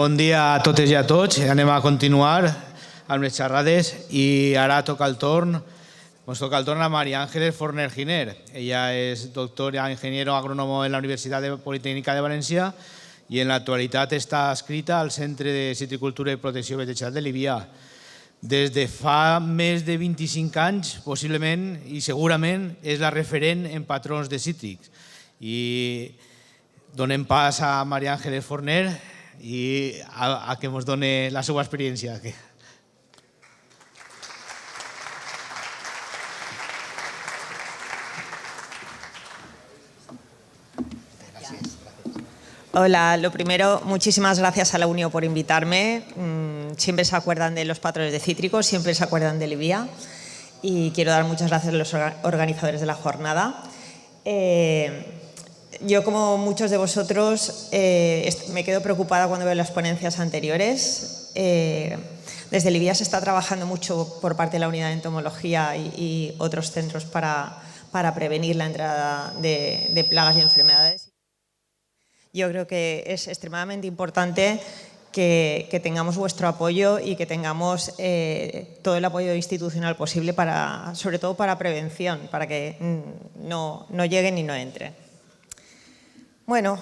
Bon dia a totes i a tots. Anem a continuar amb les xerrades i ara toca el torn a María Ángeles Forner Giner. Ella es doctora ingeniero agrónomo en la Universitat Politécnica de València i en l'actualitat està adscrita al Centre de Citricultura i Protecció Vegetal de Llivià. Des de fa més de 25 anys, possiblement i segurament, és la referent en patrons de cítrics. I donem pas a María Ángeles Forner i a que ens doni la seva experiència. Hola, lo primero, muchísimas gracias a la UNIO por invitarme. Siempre se acuerdan de los patrones de cítricos, siempre se acuerdan de Llivià y quiero dar muchas gracias a los organizadores de la jornada. Yo, como muchos de vosotros, me quedo preocupada cuando veo las ponencias anteriores. Desde Llivià se está trabajando mucho por parte de la unidad de entomología y otros centros para prevenir la entrada de plagas y enfermedades. Yo creo que es extremadamente importante que tengamos vuestro apoyo y que tengamos todo el apoyo institucional posible, sobre todo para prevención, para que no lleguen y no entren. Bueno,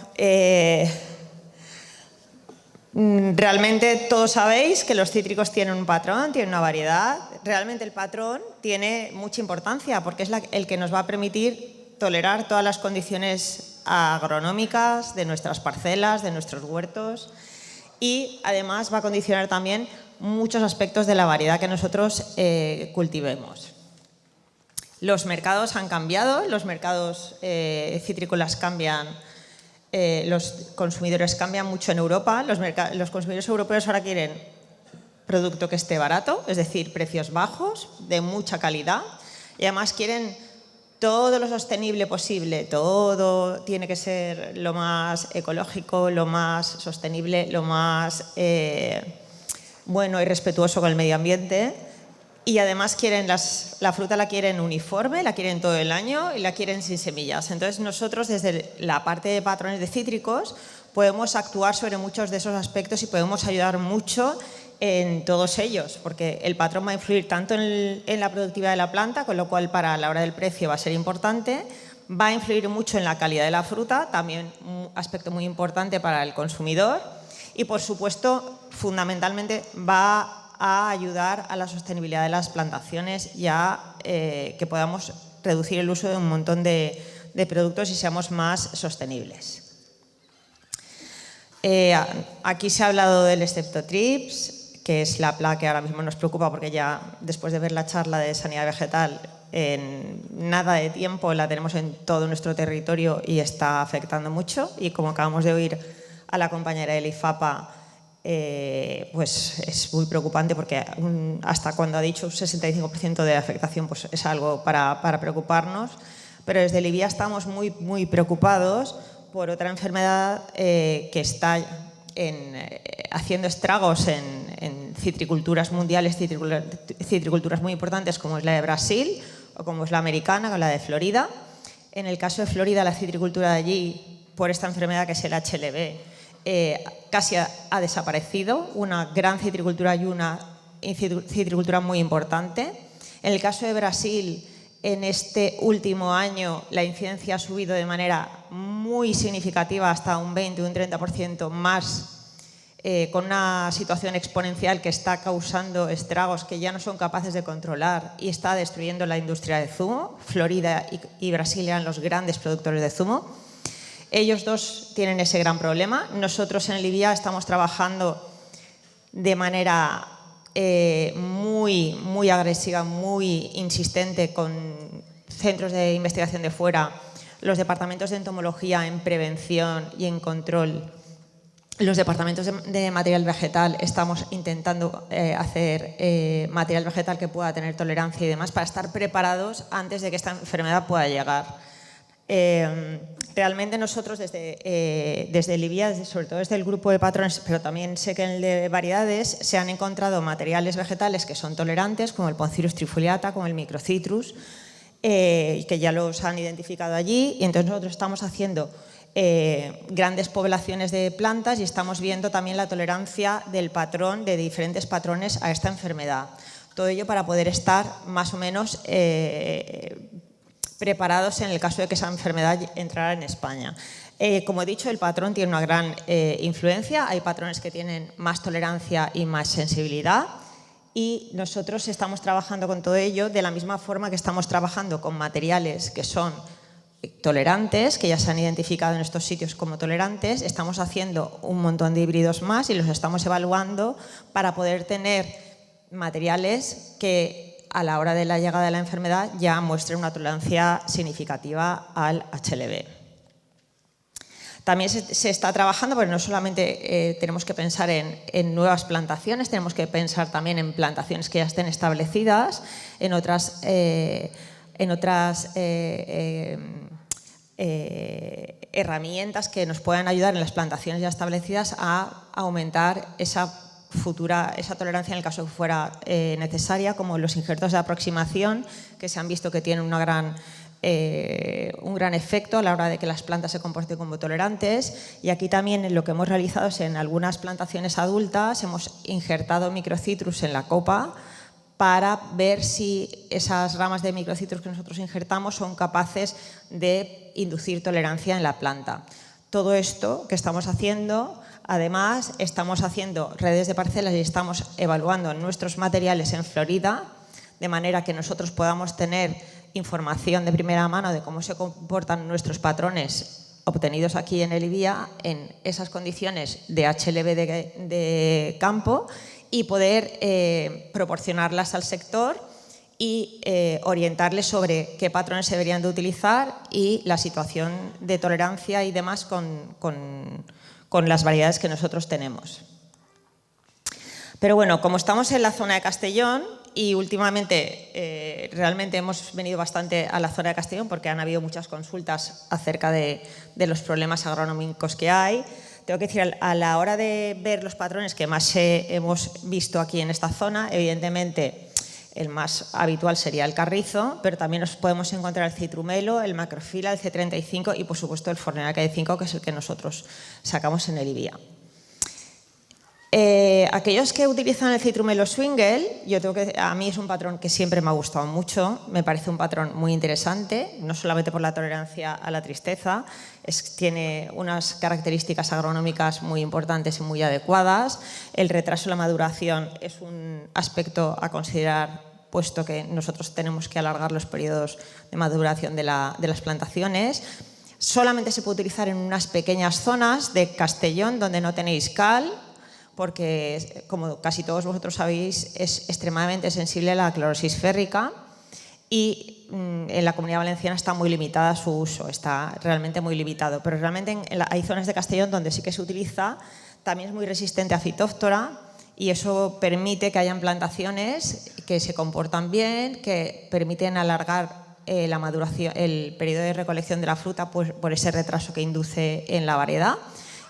realmente todos sabéis que los cítricos tienen un patrón, tienen una variedad. Realmente el patrón tiene mucha importancia porque es el que nos va a permitir tolerar todas las condiciones agronómicas de nuestras parcelas, de nuestros huertos, y además va a condicionar también muchos aspectos de la variedad que nosotros cultivemos. Los mercados han cambiado, los mercados citrícolas cambian. Los consumidores cambian mucho en Europa. Los consumidores europeos ahora quieren producto que esté barato, es decir, precios bajos, de mucha calidad, y además quieren todo lo sostenible posible. Todo tiene que ser lo más ecológico, lo más sostenible, lo más bueno y respetuoso con el medio ambiente. Y además quieren la fruta la quieren uniforme, la quieren todo el año y la quieren sin semillas. Entonces nosotros desde la parte de patrones de cítricos podemos actuar sobre muchos de esos aspectos y podemos ayudar mucho en todos ellos, porque el patrón va a influir tanto en la productividad de la planta, con lo cual para la hora del precio va a ser importante, va a influir mucho en la calidad de la fruta, también un aspecto muy importante para el consumidor, y por supuesto fundamentalmente va a ayudar a la sostenibilidad de las plantaciones y a que podamos reducir el uso de un montón de productos y seamos más sostenibles. Aquí se ha hablado del Streptotrips, que es la plaga que ahora mismo nos preocupa porque ya después de ver la charla de sanidad vegetal, en nada de tiempo la tenemos en todo nuestro territorio y está afectando mucho. Y como acabamos de oír a la compañera del IFAPA, pues es muy preocupante porque hasta cuando ha dicho un 65% de afectación, pues es algo para preocuparnos. Pero desde Llivià estamos muy preocupados por otra enfermedad que está haciendo estragos en citriculturas mundiales, citriculturas muy importantes como es la de Brasil o como es la americana o la de Florida. En el caso de Florida, la citricultura de allí, por esta enfermedad que es el HLB, casi ha desaparecido, una gran citricultura y una citricultura muy importante. En el caso de Brasil, en este último año la incidencia ha subido de manera muy significativa, hasta un 20 o un 30% más, con una situación exponencial que está causando estragos que ya no son capaces de controlar y está destruyendo la industria de zumo. Florida y Brasil eran los grandes productores de zumo. Ellos dos tienen ese gran problema. Nosotros en Llivià estamos trabajando de manera muy agresiva, muy insistente con centros de investigación de fuera, los departamentos de entomología en prevención y en control, los departamentos de material vegetal. Estamos intentando hacer material vegetal que pueda tener tolerancia y demás para estar preparados antes de que esta enfermedad pueda llegar. Realmente nosotros desde Llivià, sobre todo desde el grupo de patrones, pero también sé que en el de variedades, se han encontrado materiales vegetales que son tolerantes, como el Poncirus trifoliata, como el Microcitrus, que ya los han identificado allí, y entonces nosotros estamos haciendo grandes poblaciones de plantas y estamos viendo también la tolerancia del patrón, de diferentes patrones a esta enfermedad. Todo ello para poder estar más o menos preparados en el caso de que esa enfermedad entrara en España. Como he dicho, el patrón tiene una gran influencia. Hay patrones que tienen más tolerancia y más sensibilidad, y nosotros estamos trabajando con todo ello de la misma forma que estamos trabajando con materiales que son tolerantes, que ya se han identificado en estos sitios como tolerantes. Estamos haciendo un montón de híbridos más y los estamos evaluando para poder tener materiales que a la hora de la llegada de la enfermedad ya muestren una tolerancia significativa al HLV. También se está trabajando, pero no solamente tenemos que pensar en nuevas plantaciones, tenemos que pensar también en plantaciones que ya estén establecidas, en otras herramientas que nos puedan ayudar en las plantaciones ya establecidas a aumentar esa tolerancia en el caso que fuera necesaria, como los injertos de aproximación, que se han visto que tienen un gran efecto a la hora de que las plantas se comporten como tolerantes. Y aquí también lo que hemos realizado es en algunas plantaciones adultas hemos injertado microcitrus en la copa para ver si esas ramas de microcitrus que nosotros injertamos son capaces de inducir tolerancia en la planta. Todo esto que estamos haciendo, además, estamos haciendo redes de parcelas y estamos evaluando nuestros materiales en Florida, de manera que nosotros podamos tener información de primera mano de cómo se comportan nuestros patrones obtenidos aquí en el IBIA en esas condiciones de HLV de campo, y poder proporcionarlas al sector y orientarles sobre qué patrones se deberían de utilizar y la situación de tolerancia y demás con las variedades que nosotros tenemos. Pero bueno, como estamos en la zona de Castellón y últimamente realmente hemos venido bastante a la zona de Castellón porque han habido muchas consultas acerca de los problemas agronómicos que hay, tengo que decir, a la hora de ver los patrones que más hemos visto aquí en esta zona, evidentemente el más habitual sería el carrizo, pero también nos podemos encontrar el citrumelo, el macrofila, el C35 y por supuesto el Fornera KD5, que es el que nosotros sacamos en el IBIA. Aquellos que utilizan el citrumelo Swingle, a mí es un patrón que siempre me ha gustado mucho, me parece un patrón muy interesante, no solamente por la tolerancia a la tristeza, tiene unas características agronómicas muy importantes y muy adecuadas. El retraso de la maduración es un aspecto a considerar, puesto que nosotros tenemos que alargar los periodos de maduración de las plantaciones. Solamente se puede utilizar en unas pequeñas zonas de Castellón donde no tenéis cal, porque, como casi todos vosotros sabéis, es extremadamente sensible a la clorosis férrica y en la Comunidad Valenciana está muy limitada su uso, está realmente muy limitado. Pero realmente hay zonas de Castellón donde sí que se utiliza, también es muy resistente a Phytophthora y eso permite que hayan plantaciones que se comportan bien, que permiten alargar la maduración, el periodo de recolección de la fruta por ese retraso que induce en la variedad.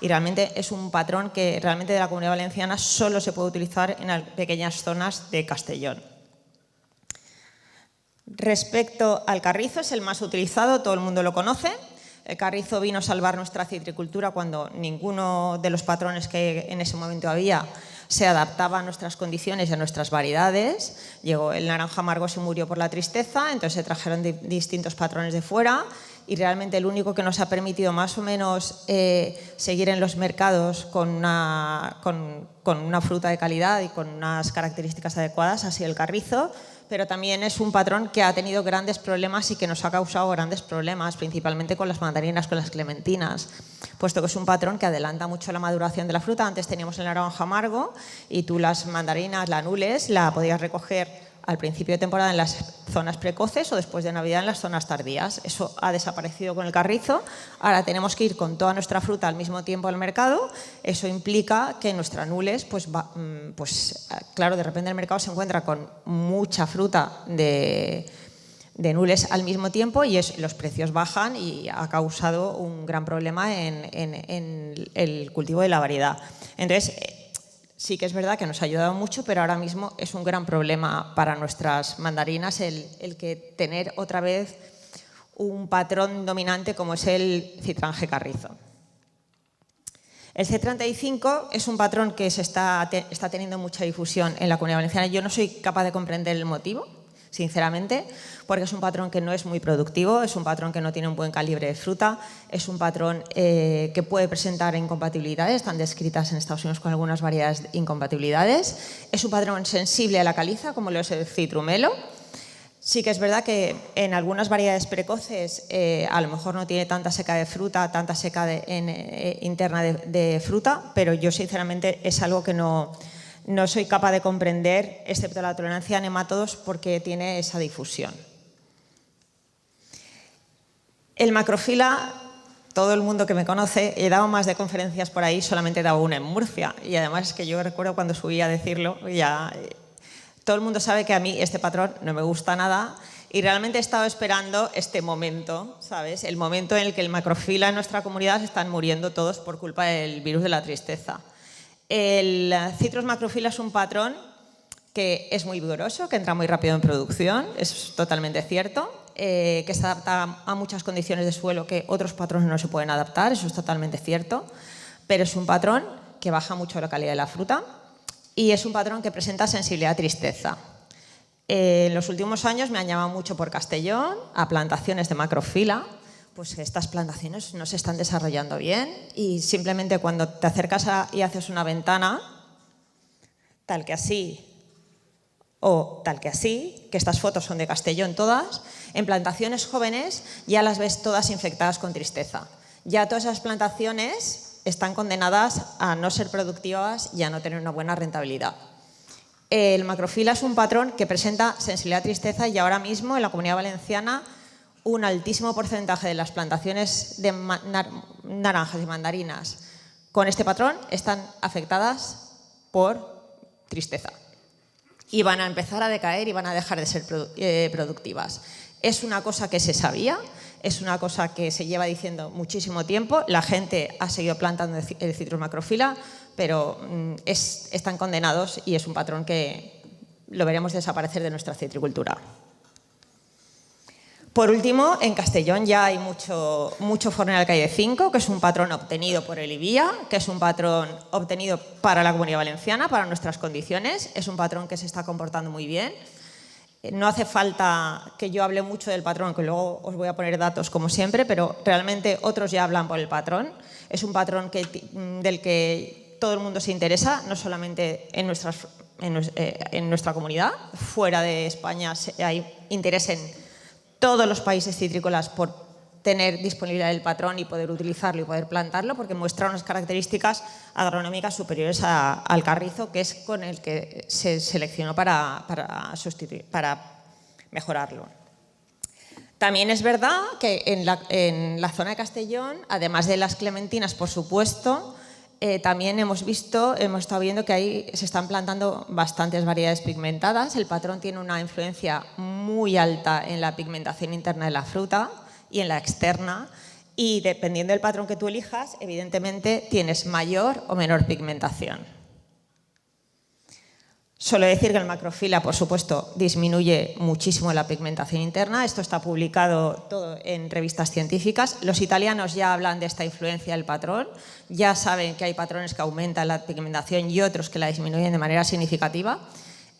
Y realmente es un patrón que realmente de la Comunidad Valenciana solo se puede utilizar en pequeñas zonas de Castellón. Respecto al carrizo, es el más utilizado, todo el mundo lo conoce. El carrizo vino a salvar nuestra citricultura cuando ninguno de los patrones que en ese momento había se adaptaba a nuestras condiciones y a nuestras variedades. Llegó el naranja amargo, se murió por la tristeza, entonces se trajeron distintos patrones de fuera. Y realmente el único que nos ha permitido más o menos seguir en los mercados con una fruta de calidad y con unas características adecuadas ha sido el carrizo, pero también es un patrón que ha tenido grandes problemas y que nos ha causado grandes problemas, principalmente con las mandarinas, con las clementinas, puesto que es un patrón que adelanta mucho la maduración de la fruta. Antes teníamos el naranja amargo y tú las mandarinas, la nules, la podías recoger al principio de temporada en las zonas precoces o después de Navidad en las zonas tardías. Eso ha desaparecido con el carrizo. Ahora tenemos que ir con toda nuestra fruta al mismo tiempo al mercado. Eso implica que nuestra nules, claro, de repente el mercado se encuentra con mucha fruta de nules al mismo tiempo y los precios bajan y ha causado un gran problema en el cultivo de la variedad. Entonces, sí que es verdad que nos ha ayudado mucho, pero ahora mismo es un gran problema para nuestras mandarinas el que tener otra vez un patrón dominante como es el Citrán G. carrizo. El C35 es un patrón que está teniendo mucha difusión en la Comunidad Valenciana. Yo no soy capaz de comprender el motivo, sinceramente, porque es un patrón que no es muy productivo, es un patrón que no tiene un buen calibre de fruta, es un patrón que puede presentar incompatibilidades, están descritas en Estados Unidos con algunas variedades de incompatibilidades. Es un patrón sensible a la caliza, como lo es el citrumelo. Sí que es verdad que en algunas variedades precoces a lo mejor no tiene tanta seca de fruta, tanta seca interna de fruta, pero yo sinceramente es algo que no soy capaz de comprender, excepto la tolerancia a nemátodos, porque tiene esa difusión. El macrofila, todo el mundo que me conoce, he dado más de conferencias por ahí, solamente he dado una en Murcia. Y además es que yo recuerdo cuando subí a decirlo, ya todo el mundo sabe que a mí este patrón no me gusta nada y realmente he estado esperando este momento, ¿sabes? El momento en el que el macrofila en nuestra comunidad se están muriendo todos por culpa del virus de la tristeza. El Citrus macrofila es un patrón que es muy vigoroso, que entra muy rápido en producción, es totalmente cierto, que se adapta a muchas condiciones de suelo que otros patrones no se pueden adaptar, eso es totalmente cierto, pero es un patrón que baja mucho la calidad de la fruta y es un patrón que presenta sensibilidad a tristeza. En los últimos años me han llamado mucho por Castellón a plantaciones de macrofila, pues estas plantaciones no se están desarrollando bien y simplemente cuando te acercas y haces una ventana, tal que así o tal que así, que estas fotos son de Castellón todas, en plantaciones jóvenes ya las ves todas infectadas con tristeza. Ya todas esas plantaciones están condenadas a no ser productivas y a no tener una buena rentabilidad. El macrofila es un patrón que presenta sensibilidad a tristeza y ahora mismo en la Comunidad Valenciana un altísimo porcentaje de las plantaciones de naranjas y mandarinas con este patrón están afectadas por tristeza y van a empezar a decaer y van a dejar de ser productivas. Es una cosa que se sabía, es una cosa que se lleva diciendo muchísimo tiempo, la gente ha seguido plantando el Citrus macrofila, pero están condenados y es un patrón que lo veremos desaparecer de nuestra citricultura. Por último, en Castellón ya hay mucho Forner alcaide 5, que es un patrón obtenido por el IBIA, que es un patrón obtenido para la Comunidad Valenciana, para nuestras condiciones. Es un patrón que se está comportando muy bien. No hace falta que yo hable mucho del patrón, que luego os voy a poner datos como siempre, pero realmente otros ya hablan por el patrón. Es un patrón del que todo el mundo se interesa, no solamente en nuestra comunidad. Fuera de España hay interés en todos los países citrícolas por tener disponibilidad del patrón y poder utilizarlo y poder plantarlo, porque muestra unas características agronómicas superiores al carrizo, que es con el que se seleccionó para mejorarlo. También es verdad que en la zona de Castellón, además de las clementinas, por supuesto, también hemos estado viendo que ahí se están plantando bastantes variedades pigmentadas. El patrón tiene una influencia muy alta en la pigmentación interna de la fruta y en la externa, y dependiendo del patrón que tú elijas, evidentemente tienes mayor o menor pigmentación. Suelo decir que el macrofila, por supuesto, disminuye muchísimo la pigmentación interna. Esto está publicado todo en revistas científicas. Los italianos ya hablan de esta influencia del patrón. Ya saben que hay patrones que aumentan la pigmentación y otros que la disminuyen de manera significativa.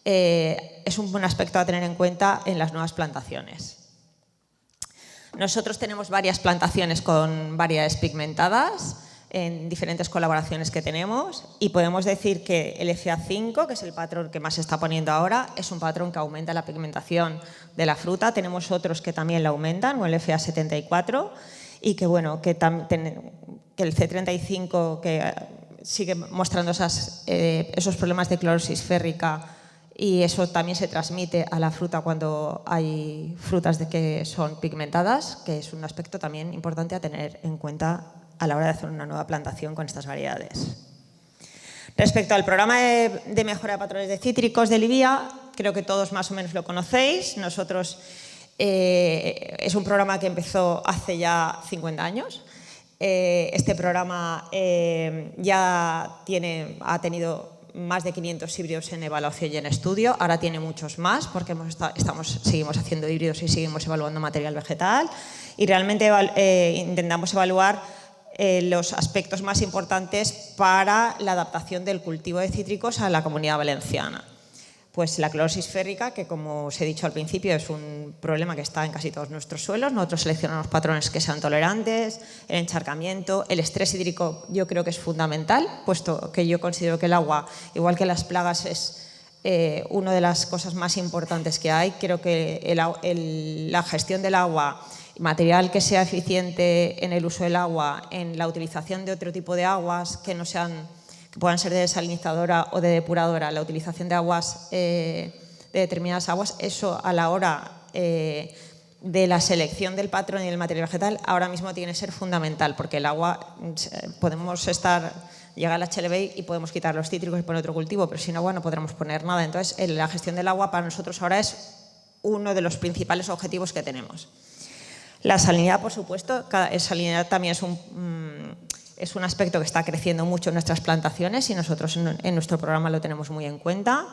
Es un buen aspecto a tener en cuenta en las nuevas plantaciones. Nosotros tenemos varias plantaciones con variedades pigmentadas en diferentes colaboraciones que tenemos y podemos decir que el FA5, que es el patrón que más se está poniendo ahora, es un patrón que aumenta la pigmentación de la fruta. Tenemos otros que también la aumentan, o el FA74, y que, bueno, que el C35 que sigue mostrando esos problemas de clorosis férrica, y eso también se transmite a la fruta cuando hay frutas que son pigmentadas, que es un aspecto también importante a tener en cuenta a la hora de hacer una nueva plantación con estas variedades. Respecto al programa de mejora de patrones de cítricos del IBIA, creo que todos más o menos lo conocéis. Nosotros es un programa que empezó hace ya 50 años. Este programa ya ha tenido más de 500 híbridos en evaluación y en estudio. Ahora tiene muchos más porque seguimos haciendo híbridos y seguimos evaluando material vegetal. Y realmente intentamos evaluar los aspectos más importantes para la adaptación del cultivo de cítricos a la Comunidad Valenciana. Pues la clorosis férrica, que como os he dicho al principio es un problema que está en casi todos nuestros suelos. Nosotros seleccionamos patrones que sean tolerantes, el encharcamiento, el estrés hídrico yo creo que es fundamental, puesto que yo considero que el agua, igual que las plagas, es una de las cosas más importantes que hay. Creo que la gestión del agua, material que sea eficiente en el uso del agua, en la utilización de otro tipo de aguas que no sean, que puedan ser de desalinizadora o de depuradora, la utilización de aguas, de determinadas aguas, eso a la hora de la selección del patrón y del material vegetal ahora mismo tiene que ser fundamental, porque el agua, podemos llegar al HLB y podemos quitar los cítricos y poner otro cultivo, pero sin agua no podremos poner nada. Entonces, la gestión del agua para nosotros ahora es uno de los principales objetivos que tenemos. La salinidad, por supuesto, salinidad también es un aspecto que está creciendo mucho en nuestras plantaciones y nosotros en nuestro programa lo tenemos muy en cuenta.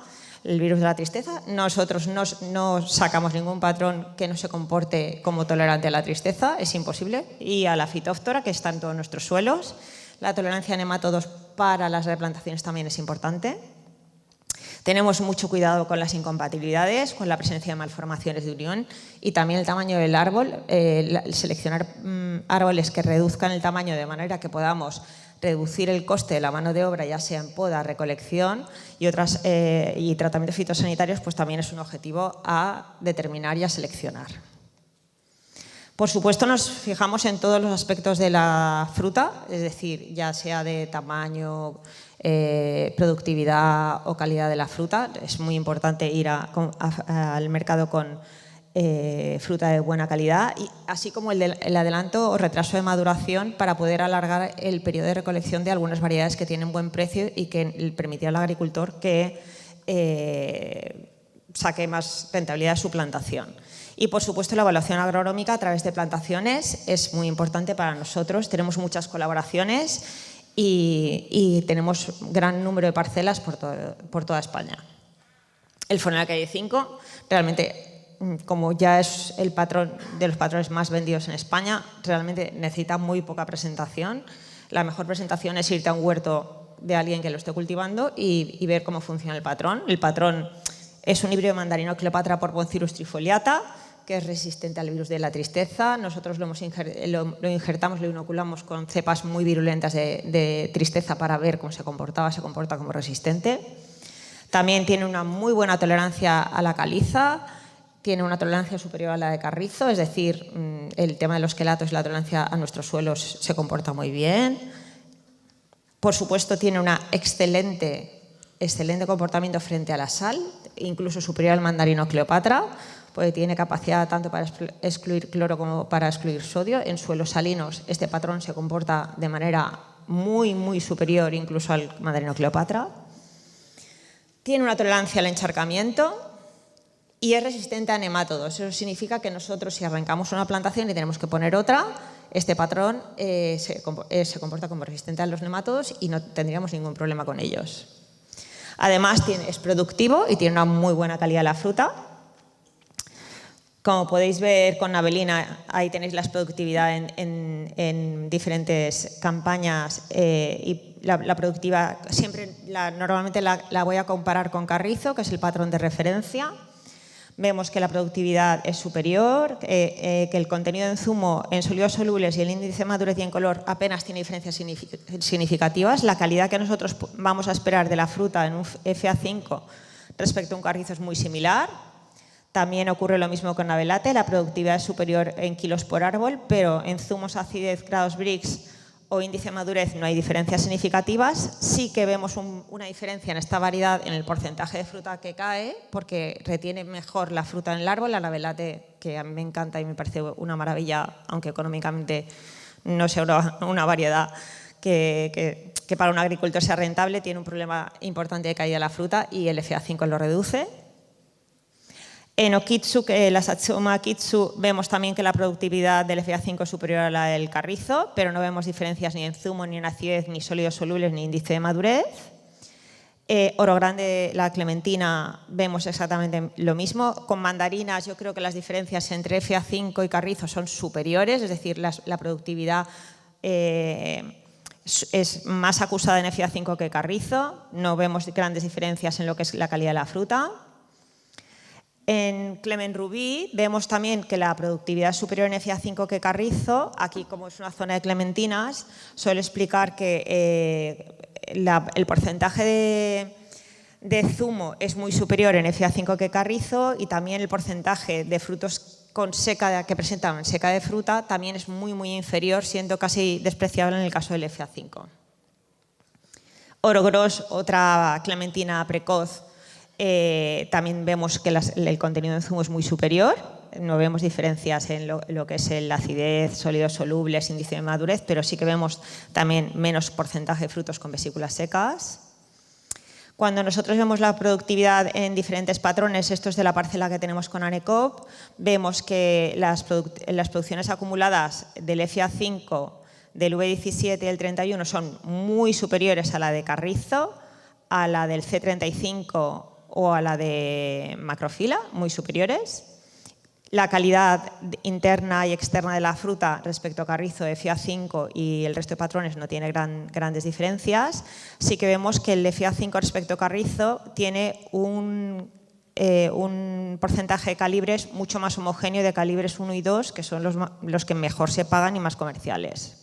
El virus de la tristeza, nosotros no sacamos ningún patrón que no se comporte como tolerante a la tristeza, es imposible, y a la fitóftora, que está en todos nuestros suelos. La tolerancia a nemátodos para las replantaciones también es importante. Tenemos mucho cuidado con las incompatibilidades, con la presencia de malformaciones de unión y también el tamaño del árbol, seleccionar árboles que reduzcan el tamaño de manera que podamos reducir el coste de la mano de obra, ya sea en poda, recolección y tratamientos fitosanitarios, pues también es un objetivo a determinar y a seleccionar. Por supuesto, nos fijamos en todos los aspectos de la fruta, es decir, ya sea de tamaño, productividad o calidad de la fruta. Es muy importante ir al mercado con fruta de buena calidad, y así como el adelanto o retraso de maduración para poder alargar el periodo de recolección de algunas variedades que tienen buen precio y que permitirá al agricultor que saque más rentabilidad de su plantación. Y, por supuesto, la evaluación agronómica a través de plantaciones es muy importante para nosotros. Tenemos muchas colaboraciones y tenemos gran número de parcelas por toda España. El Fonel Calle 5, realmente, como ya es el patrón de los patrones más vendidos en España, realmente necesita muy poca presentación. La mejor presentación es irte a un huerto de alguien que lo esté cultivando y ver cómo funciona el patrón. El patrón es un híbrido de mandarino Cleopatra por Poncirus trifoliata, que es resistente al virus de la tristeza. Nosotros lo injertamos, lo inoculamos con cepas muy virulentas de tristeza para ver cómo se comporta como resistente. También tiene una muy buena tolerancia a la caliza, tiene una tolerancia superior a la de carrizo, es decir, el tema de los quelatos y la tolerancia a nuestros suelos se comporta muy bien. Por supuesto, tiene un excelente comportamiento frente a la sal, incluso superior al mandarino Cleopatra, porque tiene capacidad tanto para excluir cloro como para excluir sodio. En suelos salinos este patrón se comporta de manera muy, muy superior incluso al mandarino Cleopatra. Tiene una tolerancia al encharcamiento y es resistente a nemátodos. Eso significa que nosotros, si arrancamos una plantación y tenemos que poner otra, este patrón se comporta como resistente a los nemátodos y no tendríamos ningún problema con ellos. Además, es productivo y tiene una muy buena calidad la fruta. Como podéis ver con Avelina, ahí tenéis la productividad en diferentes campañas y la productividad normalmente la voy a comparar con carrizo, que es el patrón de referencia. Vemos que la productividad es superior, que el contenido de zumo en sólidos solubles y el índice de madurez y en color apenas tiene diferencias significativas. La calidad que nosotros vamos a esperar de la fruta en un FA5 respecto a un carrizo es muy similar. También ocurre lo mismo con Avelate, la productividad es superior en kilos por árbol, pero en zumos, acidez, grados Brix o índice de madurez no hay diferencias significativas. Sí que vemos una diferencia en esta variedad en el porcentaje de fruta que cae, porque retiene mejor la fruta en el árbol. La Avelate, que a mí me encanta y me parece una maravilla, aunque económicamente no sea una variedad que para un agricultor sea rentable, tiene un problema importante de caída de la fruta y el FA5 lo reduce. En Okitsu, la Satsuma Kitsu, vemos también que la productividad del FA5 es superior a la del carrizo, pero no vemos diferencias ni en zumo, ni en acidez, ni sólidos solubles, ni índice de madurez. Oro Grande, la clementina, vemos exactamente lo mismo. Con mandarinas yo creo que las diferencias entre FA5 y carrizo son superiores, es decir, la productividad es más acusada en FA5 que carrizo. No vemos grandes diferencias en lo que es la calidad de la fruta. En Clement Rubí vemos también que la productividad es superior en FA5 que carrizo. Aquí, como es una zona de clementinas, suele explicar que el porcentaje de zumo es muy superior en FA5 que carrizo y también el porcentaje de frutos con seca que presentan seca de fruta también es muy, muy inferior, siendo casi despreciable en el caso del FA5. Oro Gros, otra clementina precoz, también vemos que el contenido de zumo es muy superior. No vemos diferencias en lo que es la acidez, sólidos solubles, índice de madurez, pero sí que vemos también menos porcentaje de frutos con vesículas secas. Cuando nosotros vemos la productividad en diferentes patrones, esto es de la parcela que tenemos con ANECOP, vemos que las producciones acumuladas del FA5, del V17 y el 31 son muy superiores a la de carrizo, a la del C35 o a la de macrofila, muy superiores. La calidad interna y externa de la fruta respecto a carrizo, FA5 y el resto de patrones no tiene grandes diferencias. Sí que vemos que el FA5 respecto a carrizo tiene un porcentaje de calibres mucho más homogéneo, de calibres 1 y 2, que son los que mejor se pagan y más comerciales.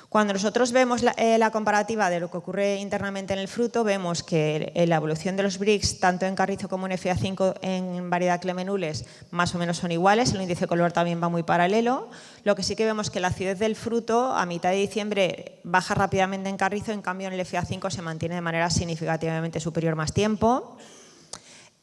Cuando nosotros vemos la comparativa de lo que ocurre internamente en el fruto, vemos que la evolución de los Brix, tanto en carrizo como en FA5 en variedad Clemenules, más o menos son iguales. El índice de color también va muy paralelo. Lo que sí que vemos que la acidez del fruto a mitad de diciembre baja rápidamente en carrizo, en cambio en el FA5 se mantiene de manera significativamente superior más tiempo.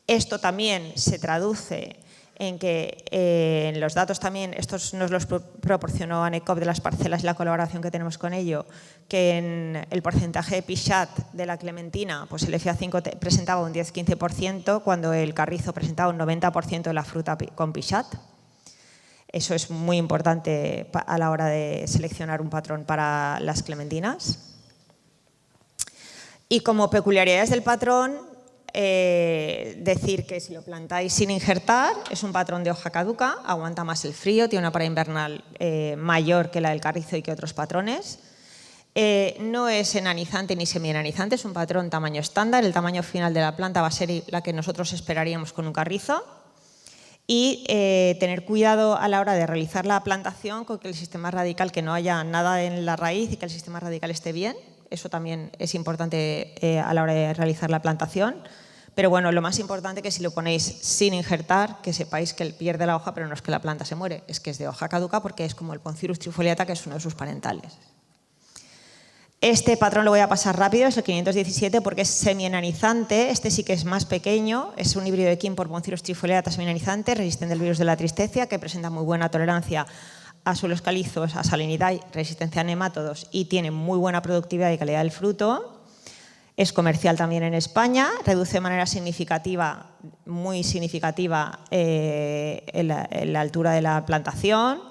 Esto también se traduce en que en los datos también, estos nos los proporcionó ANECOP de las parcelas y la colaboración que tenemos con ello, que en el porcentaje de Pichat de la clementina, pues el FA5 presentaba un 10-15%, cuando el carrizo presentaba un 90% de la fruta con Pichat. Eso es muy importante a la hora de seleccionar un patrón para las clementinas. Y como peculiaridades del patrón, decir que si lo plantáis sin injertar es un patrón de hoja caduca, aguanta más el frío, tiene una parada invernal mayor que la del carrizo y que otros patrones. No es enanizante ni semienanizante, es un patrón tamaño estándar. El tamaño final de la planta va a ser la que nosotros esperaríamos con un carrizo. Y tener cuidado a la hora de realizar la plantación con que el sistema radical, que no haya nada en la raíz y que el sistema radical esté bien. Eso también es importante a la hora de realizar la plantación. Pero bueno, lo más importante es que si lo ponéis sin injertar, que sepáis que él pierde la hoja, pero no es que la planta se muere, es que es de hoja caduca porque es como el Poncirus trifoliata, que es uno de sus parentales. Este patrón lo voy a pasar rápido, es el 517 porque es semienanizante. Este sí que es más pequeño, es un híbrido de Kim por Poncirus trifoliata semienanizante, resistente al virus de la tristeza, que presenta muy buena tolerancia a suelos calizos, a salinidad y resistencia a nemátodos y tiene muy buena productividad y calidad del fruto. Es comercial también en España, reduce de manera significativa, muy significativa, la altura de la plantación,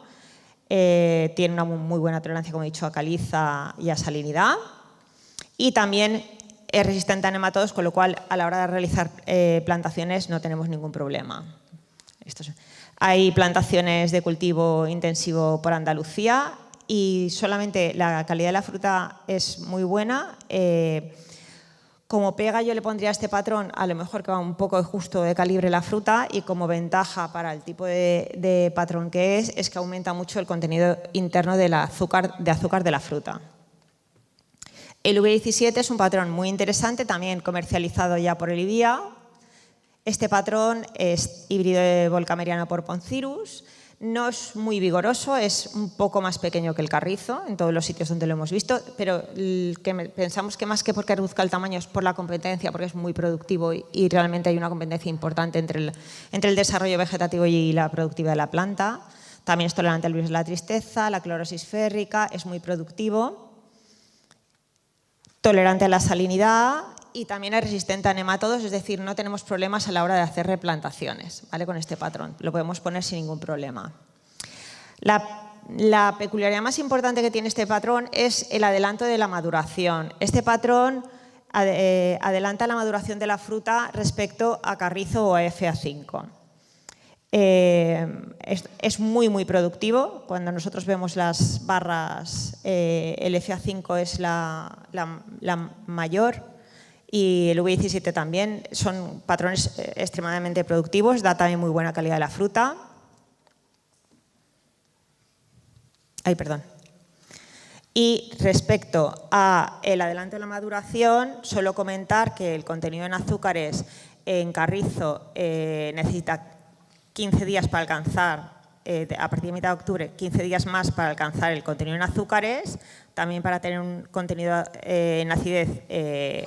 tiene una muy buena tolerancia, como he dicho, a caliza y a salinidad y también es resistente a nemátodos, con lo cual a la hora de realizar plantaciones no tenemos ningún problema. Hay plantaciones de cultivo intensivo por Andalucía y solamente la calidad de la fruta es muy buena. Como pega yo le pondría a este patrón, a lo mejor que va un poco justo de calibre la fruta, y como ventaja para el tipo de patrón que es que aumenta mucho el contenido interno de azúcar de la fruta. El V17 es un patrón muy interesante, también comercializado ya por el IBIA. Este patrón es híbrido de volcameriano por Poncirus. No es muy vigoroso, es un poco más pequeño que el carrizo en todos los sitios donde lo hemos visto, pero pensamos que más que porque reduzca el tamaño es por la competencia, porque es muy productivo y realmente hay una competencia importante entre el desarrollo vegetativo y la productividad de la planta. También es tolerante al virus de la tristeza, la clorosis férrica, es muy productivo, tolerante a la salinidad y también es resistente a nemátodos, es decir, no tenemos problemas a la hora de hacer replantaciones, ¿vale? Con este patrón, lo podemos poner sin ningún problema. La peculiaridad más importante que tiene este patrón es el adelanto de la maduración. Este patrón adelanta la maduración de la fruta respecto a carrizo o a FA5. Es muy productivo. Cuando nosotros vemos las barras, el FA5 es la mayor y el V17 también. Son patrones extremadamente productivos, da también muy buena calidad de la fruta. Ay, perdón. Y respecto al adelanto de la maduración, solo comentar que el contenido en azúcares en carrizo necesita 15 días para alcanzar, a partir de mitad de octubre, 15 días más para alcanzar el contenido en azúcares, también para tener un contenido en acidez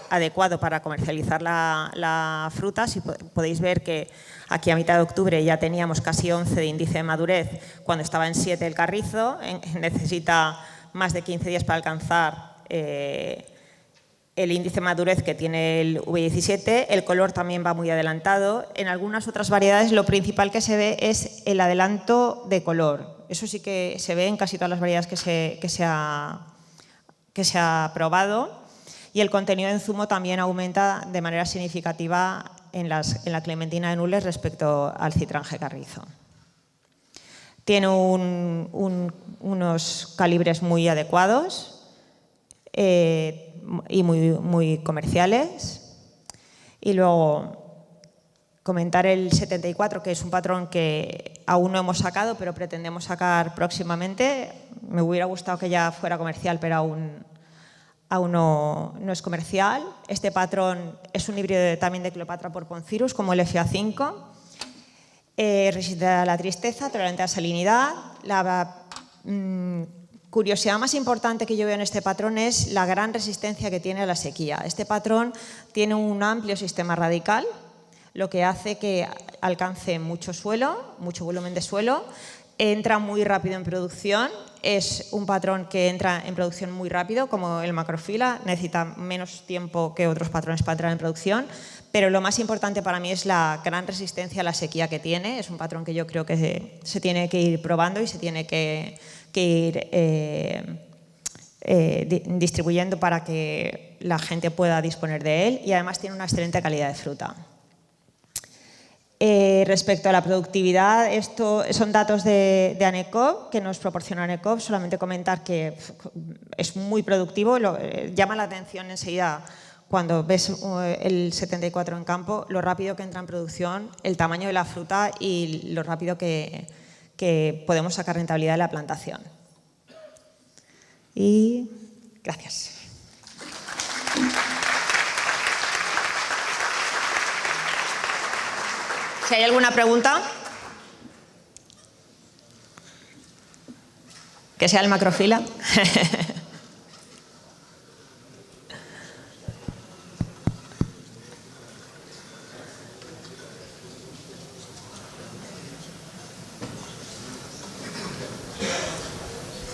adecuado para comercializar la fruta. Si podéis ver que aquí a mitad de octubre ya teníamos casi 11 de índice de madurez, cuando estaba en 7 el carrizo, necesita más de 15 días para alcanzar el índice de madurez que tiene el V17. El color también va muy adelantado. En algunas otras variedades lo principal que se ve es el adelanto de color. Eso sí que se ve en casi todas las variedades que se ha probado. Y el contenido de zumo también aumenta de manera significativa en la clementina de Nules respecto al citrange carrizo. Tiene unos calibres muy adecuados y muy comerciales. Y luego comentar el 74, que es un patrón que aún no hemos sacado, pero pretendemos sacar próximamente. Me hubiera gustado que ya fuera comercial, pero aún no es comercial. Este patrón es un híbrido también de Cleopatra porponcirus, como el FA5. Resistente a la tristeza, tolerante a la salinidad. La curiosidad más importante que yo veo en este patrón es la gran resistencia que tiene a la sequía. Este patrón tiene un amplio sistema radical, lo que hace que alcance mucho suelo, mucho volumen de suelo, entra muy rápido en producción. Es un patrón que entra en producción muy rápido, como el macrofila, necesita menos tiempo que otros patrones para entrar en producción, pero lo más importante para mí es la gran resistencia a la sequía que tiene. Es un patrón que yo creo que se tiene que ir probando y se tiene que ir distribuyendo para que la gente pueda disponer de él, y además tiene una excelente calidad de fruta. Respecto a la productividad, esto son datos de ANECOB, que nos proporciona ANECOB. Solamente comentar que es muy productivo, llama la atención enseguida cuando ves el 74 en campo, lo rápido que entra en producción, el tamaño de la fruta y lo rápido que podemos sacar rentabilidad de la plantación. Y gracias. Si hay alguna pregunta, que sea el macrofila.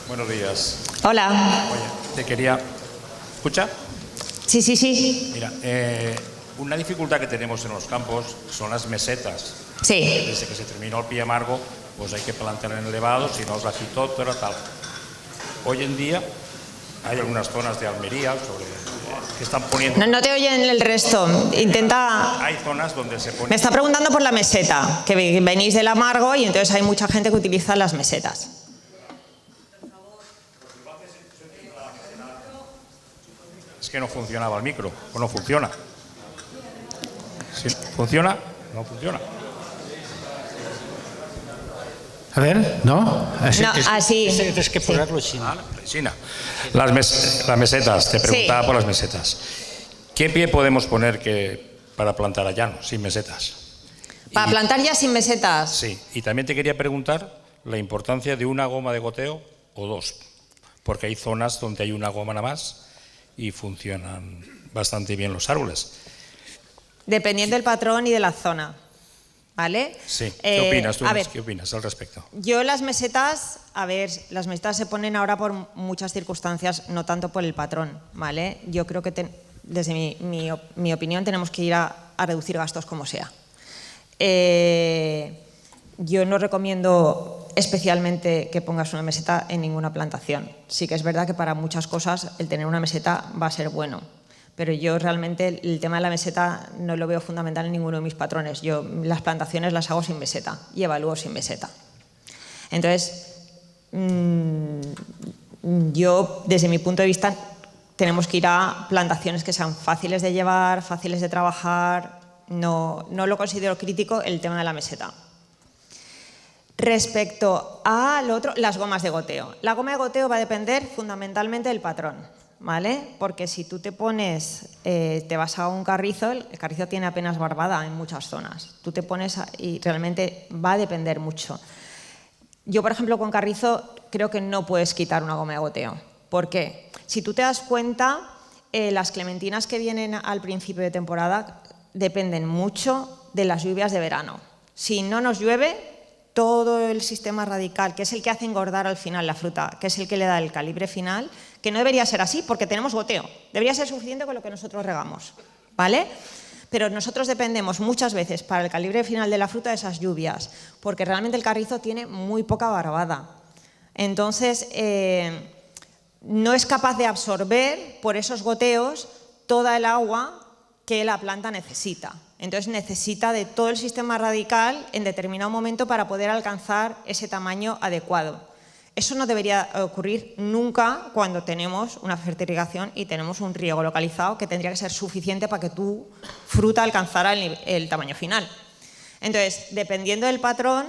Buenos días. Hola. Oye, te quería... ¿Escucha? Sí. Mira, una dificultad que tenemos en los campos son las mesetas. Sí. Desde que se terminó el pie amargo, pues hay que plantar en elevado, si no es la fitóptera, tal. Hoy en día hay algunas zonas de Almería que están poniendo... No te oyen el resto. Intenta... Hay zonas donde se pone... Me está preguntando por la meseta, que venís del amargo y entonces hay mucha gente que utiliza las mesetas. Es que no funcionaba el micro, o no funciona. Si funciona, no funciona. A ver, ¿no? Así. No, así. Tienes que ponerlo china. China. Las mesetas, te preguntaba por las mesetas. ¿Qué pie podemos poner para plantar a llano, sin mesetas? ¿Para plantar ya sin mesetas? Sí, y también te quería preguntar la importancia de una goma de goteo o dos, porque hay zonas donde hay una goma nada más y funcionan bastante bien los árboles. Dependiendo del patrón y de la zona, ¿vale? Sí. ¿Qué opinas tú? ¿Qué opinas al respecto? Yo las mesetas, las mesetas se ponen ahora por muchas circunstancias, no tanto por el patrón, ¿vale? Yo creo que desde mi opinión tenemos que ir a reducir gastos como sea. Yo no recomiendo especialmente que pongas una meseta en ninguna plantación. Sí que es verdad que para muchas cosas el tener una meseta va a ser bueno, Pero yo realmente el tema de la meseta no lo veo fundamental en ninguno de mis patrones. Yo las plantaciones las hago sin meseta y evalúo sin meseta. Entonces, yo, desde mi punto de vista, tenemos que ir a plantaciones que sean fáciles de llevar, fáciles de trabajar. No lo considero crítico el tema de la meseta. Respecto a lo otro, las gomas de goteo. La goma de goteo va a depender fundamentalmente del patrón, ¿vale? Porque si tú te vas a un carrizo, el carrizo tiene apenas barbada en muchas zonas. Tú te pones y realmente va a depender mucho. Yo, por ejemplo, con carrizo creo que no puedes quitar una goma de goteo. ¿Por qué? Si tú te das cuenta, las clementinas que vienen al principio de temporada dependen mucho de las lluvias de verano. Si no nos llueve, todo el sistema radical, que es el que hace engordar al final la fruta, que es el que le da el calibre final, que no debería ser así porque tenemos goteo. Debería ser suficiente con lo que nosotros regamos, ¿vale? Pero nosotros dependemos muchas veces para el calibre final de la fruta de esas lluvias, porque realmente el carrizo tiene muy poca barbada. Entonces, no es capaz de absorber por esos goteos toda el agua que la planta necesita. Entonces necesita de todo el sistema radical en determinado momento para poder alcanzar ese tamaño adecuado. Eso no debería ocurrir nunca cuando tenemos una fertirrigación y tenemos un riego localizado que tendría que ser suficiente para que tu fruta alcanzara el tamaño final. Entonces, dependiendo del patrón,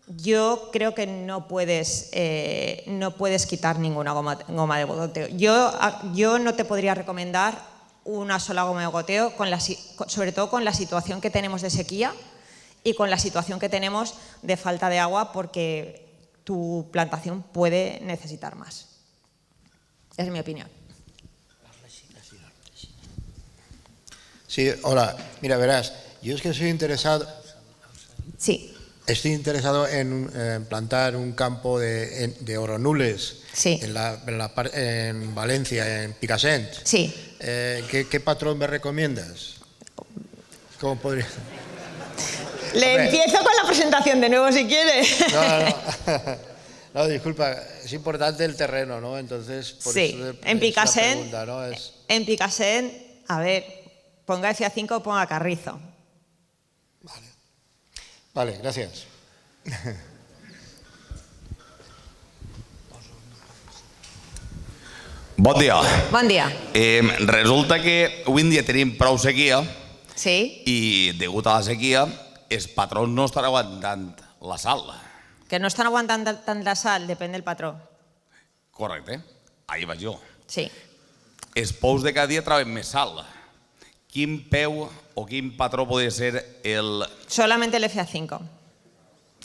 yo creo que no puedes quitar ninguna goma de goteo. Yo no te podría recomendar una sola goma de goteo, sobre todo con la situación que tenemos de sequía y con la situación que tenemos de falta de agua, porque tu plantación puede necesitar más. Es mi opinión. Sí, hola. Mira, verás, yo es que soy interesado... Sí. Estoy interesado en plantar un campo de oronules, sí, en Valencia, en Picassent. Sí. ¿Qué patrón me recomiendas? ¿Cómo podría...? Empiezo con la presentación de nuevo si quiere. No, disculpa, es importante el terreno, ¿no? Entonces, por eso en Picassent, pregunta, ¿no? En Picassent, a ver, ponga FA5 o ponga carrizo. Vale, gracias. Bon dia. Bon dia. Resulta que avui en dia tenim prou sequia i degut a la sequia els patrons no estan aguantant la sal. Que no estan aguantant tant la sal, depèn del patró. Correcte, ahí vaig jo. Sí. Els pous de cada dia trauen més sal. Quin peu o quin patró podria ser el... Solamente el FA5.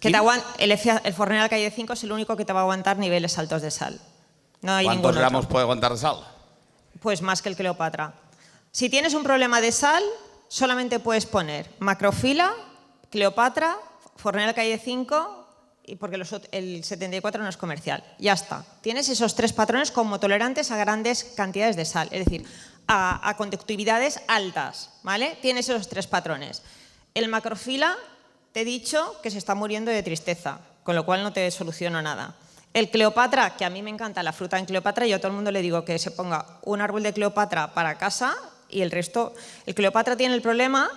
El Forner Calle 5 es el único que te va a aguantar niveles altos de sal. No hay ¿Cuántos ningún otro. gramos puede aguantar de sal? Pues más que el Cleopatra. Si tienes un problema de sal, solamente puedes poner Macrofila, Cleopatra, Forner Calle 5, porque el 74 no es comercial. Ya está. Tienes esos tres patrones como tolerantes a grandes cantidades de sal, es decir, a conductividades altas, ¿vale? Tienes esos tres patrones. El Macrofila, te he dicho que se está muriendo de tristeza, con lo cual no te soluciono nada. El Cleopatra, que a mí me encanta la fruta en Cleopatra, yo a todo el mundo le digo que se ponga un árbol de Cleopatra para casa y el resto... El Cleopatra tiene el problema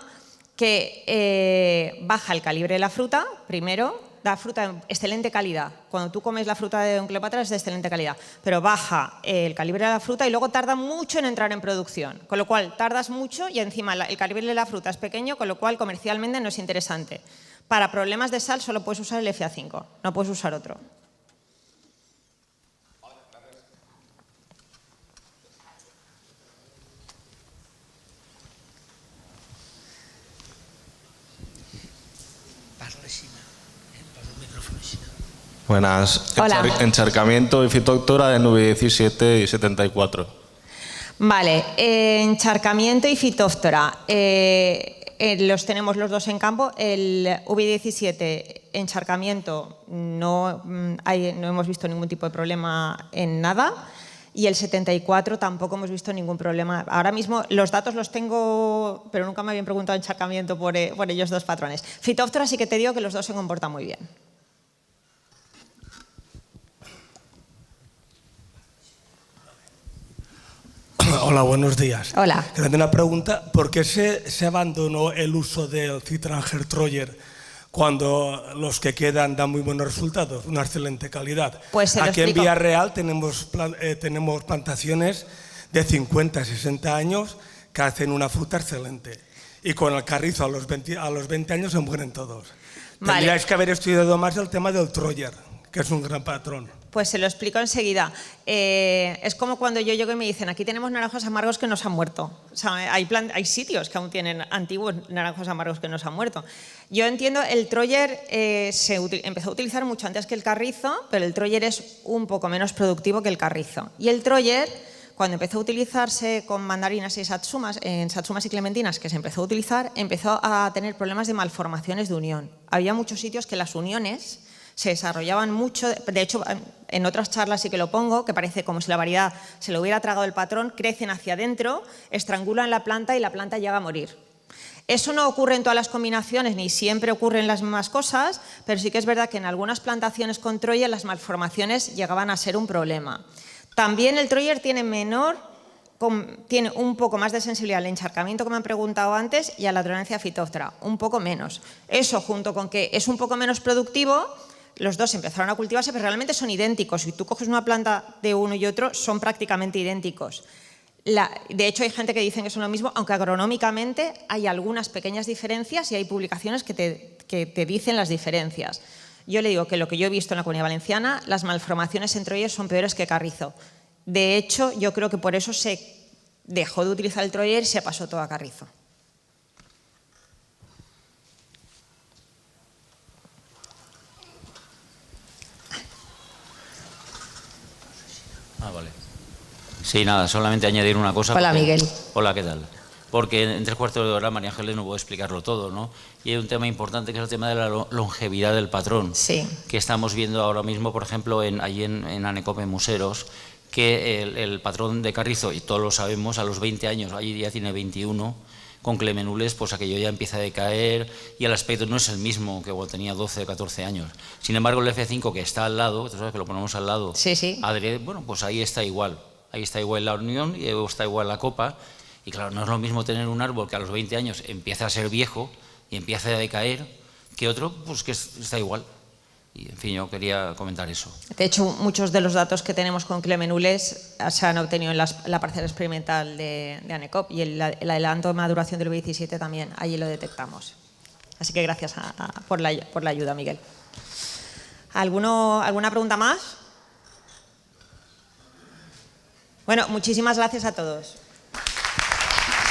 que baja el calibre de la fruta, primero, da fruta de excelente calidad. Cuando tú comes la fruta de un Cleopatra es de excelente calidad, pero baja el calibre de la fruta y luego tarda mucho en entrar en producción, con lo cual tardas mucho y encima el calibre de la fruta es pequeño, con lo cual comercialmente no es interesante. Para problemas de sal solo puedes usar el FA5, no puedes usar otro. Buenas. Hola. Encharcamiento y fitóctora de NV17 y 74. Vale, encharcamiento y fitóftora. Los tenemos los dos en campo. El V17, encharcamiento, no hemos visto ningún tipo de problema en nada. Y el 74 tampoco hemos visto ningún problema. Ahora mismo los datos los tengo, pero nunca me habían preguntado encharcamiento por ellos dos patrones. Fitóftora sí que te digo que los dos se comportan muy bien. Hola, buenos días. Hola. Quería hacer una pregunta. ¿Por qué se abandonó el uso del Citranger Troyer cuando los que quedan dan muy buenos resultados, una excelente calidad? Pues se lo Aquí en explico. Villarreal tenemos plantaciones de 50, 60 años que hacen una fruta excelente. Y con el carrizo a los 20 años se mueren todos. Vale. Tendríais que haber estudiado más el tema del Troyer, que es un gran patrón. Pues se lo explico enseguida. Es como cuando yo llego y me dicen, aquí tenemos naranjos amargos que nos han muerto. O sea, hay sitios que aún tienen antiguos naranjos amargos que nos han muerto. Yo entiendo, el Troyer empezó a utilizar mucho antes que el carrizo, pero el Troyer es un poco menos productivo que el carrizo. Y el Troyer, cuando empezó a utilizarse con mandarinas y satsumas, en satsumas y clementinas, que se empezó a utilizar, empezó a tener problemas de malformaciones de unión. Había muchos sitios que las uniones se desarrollaban mucho, de hecho en otras charlas sí que lo pongo, que parece como si la variedad se lo hubiera tragado el patrón, crecen hacia adentro, estrangulan la planta y la planta llega a morir. Eso no ocurre en todas las combinaciones, ni siempre ocurren las mismas cosas, pero sí que es verdad que en algunas plantaciones con Troyer las malformaciones llegaban a ser un problema. También el Troyer tiene un poco más de sensibilidad al encharcamiento, que me han preguntado antes, y a la tolerancia a Phytophthora, un poco menos. Eso, junto con que es un poco menos productivo, los dos empezaron a cultivarse, pero realmente son idénticos. Si tú coges una planta de uno y otro, son prácticamente idénticos. De hecho, hay gente que dice que son lo mismo, aunque agronómicamente hay algunas pequeñas diferencias y hay publicaciones que te dicen las diferencias. Yo le digo que lo que yo he visto en la Comunidad Valenciana, las malformaciones entre ellos son peores que carrizo. De hecho, yo creo que por eso se dejó de utilizar el Troyer y se pasó todo a carrizo. Vale. Sí, nada, solamente añadir una cosa. Hola, Miguel. Hola, ¿qué tal? Porque en 3/4 de hora María Ángeles no puedo explicarlo todo, ¿no? Y hay un tema importante que es el tema de la longevidad del patrón. Sí. Que estamos viendo ahora mismo, por ejemplo, allí en Anecop, en Museros, que el patrón de carrizo, y todos lo sabemos, a los 20 años, allí ya tiene 21, con clemenules, pues aquello ya empieza a decaer y el aspecto no es el mismo que cuando tenía 12 o 14 años. Sin embargo, el F5 que está al lado, tú sabes que lo ponemos al lado, sí, sí. Bueno, pues ahí está igual. Ahí está igual la unión y está igual la copa. Y claro, no es lo mismo tener un árbol que a los 20 años empieza a ser viejo y empieza a decaer que otro, pues que está igual. Y en fin, yo quería comentar eso. De hecho, muchos de los datos que tenemos con clemenules se han obtenido en la parcela experimental de Anecop y el adelanto de maduración del V17 también, allí lo detectamos. Así que gracias por la ayuda, Miguel. ¿Alguna pregunta más? Bueno, muchísimas gracias a todos.